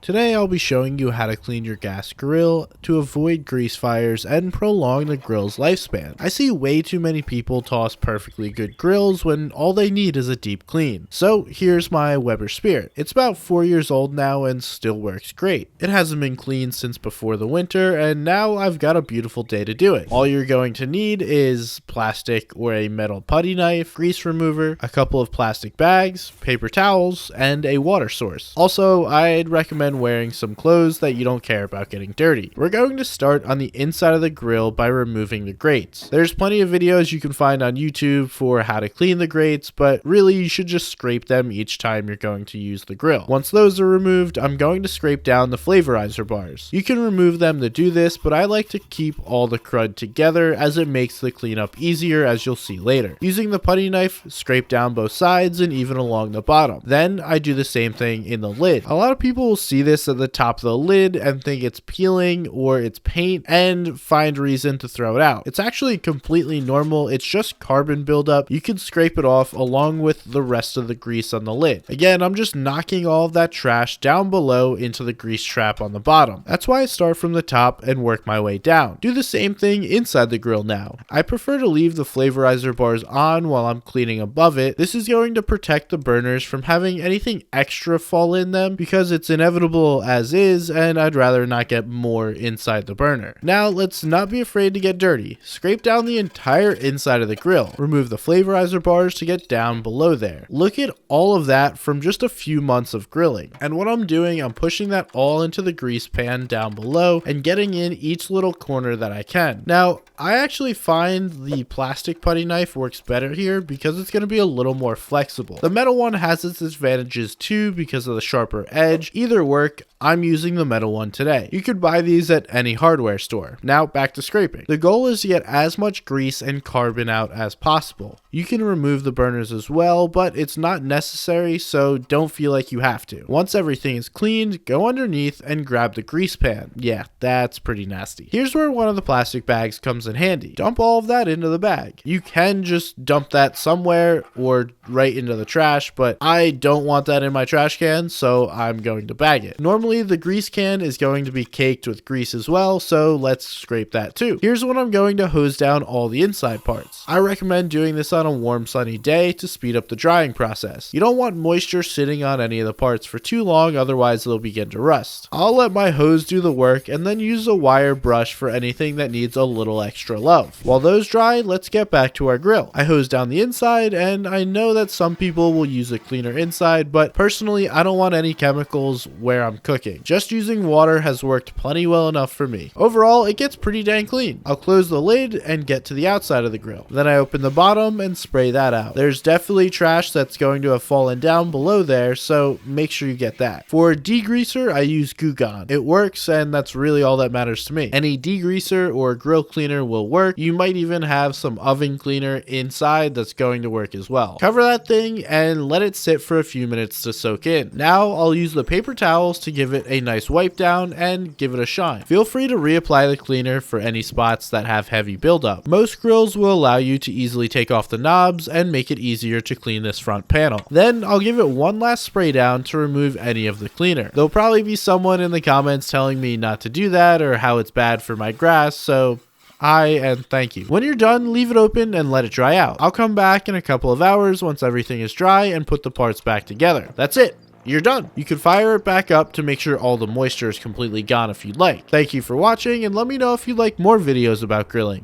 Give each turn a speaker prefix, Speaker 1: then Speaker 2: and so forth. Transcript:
Speaker 1: Today I'll be showing you how to clean your gas grill to avoid grease fires and prolong the grill's lifespan. I see way too many people toss perfectly good grills when all they need is a deep clean. So here's my Weber Spirit. It's about 4 years old now and still works great. It hasn't been cleaned since before the winter and now I've got a beautiful day to do it. All you're going to need is plastic or a metal putty knife, grease remover, a couple of plastic bags, paper towels, and a water source. Also, I'd recommend wearing some clothes that you don't care about getting dirty. We're going to start on the inside of the grill by removing the grates. There's plenty of videos you can find on YouTube for how to clean the grates, but really you should just scrape them each time you're going to use the grill. Once those are removed, I'm going to scrape down the flavorizer bars. You can remove them to do this, but I like to keep all the crud together as it makes the cleanup easier, as you'll see later. Using the putty knife, scrape down both sides and even along the bottom. Then I do the same thing in the lid. A lot of people will see this at the top of the lid and think it's peeling or it's paint and find reason to throw it out. It's actually completely normal. It's just carbon buildup. You can scrape it off along with the rest of the grease on the lid. Again, I'm just knocking all of that trash down below into the grease trap on the bottom. That's why I start from the top and work my way down. Do the same thing inside the grill now. I prefer to leave the flavorizer bars on while I'm cleaning above it. This is going to protect the burners from having anything extra fall in them because it's inevitable as is, and I'd rather not get more inside the burner. Now let's not be afraid to get dirty. Scrape down the entire inside of the grill. Remove the flavorizer bars to get down below there. Look at all of that from just a few months of grilling. And what I'm doing, I'm pushing that all into the grease pan down below and getting in each little corner that I can. Now, I actually find the plastic putty knife works better here because it's going to be a little more flexible. The metal one has its advantages too because of the sharper edge. Either work, I'm using the metal one today. You could buy these at any hardware store. Now back to scraping. The goal is to get as much grease and carbon out as possible. You can remove the burners as well, but it's not necessary, so don't feel like you have to. Once everything is cleaned, go underneath and grab the grease pan. Yeah, that's pretty nasty. Here's where one of the plastic bags comes in handy. Dump all of that into the bag. You can just dump that somewhere or right into the trash, but I don't want that in my trash can, so I'm going to bag it. Normally the grease can is going to be caked with grease as well, so let's scrape that too. Here's when I'm going to hose down all the inside parts. I recommend doing this on a warm sunny day to speed up the drying process. You don't want moisture sitting on any of the parts for too long, otherwise they'll begin to rust. I'll let my hose do the work and then use a wire brush for anything that needs a little extra love. While those dry, let's get back to our grill. I hose down the inside, and I know that some people will use a cleaner inside, but personally I don't want any chemicals where I'm cooking. Just using water has worked plenty well enough for me. Overall, it gets pretty dang clean. I'll close the lid and get to the outside of the grill. Then I open the bottom and spray that out. There's definitely trash that's going to have fallen down below there, so make sure you get that. For degreaser, I use Goo Gone. It works, and that's really all that matters to me. Any degreaser or grill cleaner will work. You might even have some oven cleaner inside that's going to work as well. Cover that thing and let it sit for a few minutes to soak in. Now I'll use the paper towels to give it a nice wipe down and give it a shine. Feel free to reapply the cleaner for any spots that have heavy buildup. Most grills will allow you to easily take off the knobs and make it easier to clean this front panel. Then I'll give it one last spray down to remove any of the cleaner. There'll probably be someone in the comments telling me not to do that or how it's bad for my grass, so hi and thank you. When you're done, leave it open and let it dry out. I'll come back in a couple of hours once everything is dry and put the parts back together. That's it. You're done. You can fire it back up to make sure all the moisture is completely gone if you'd like. Thank you for watching, and let me know if you'd like more videos about grilling.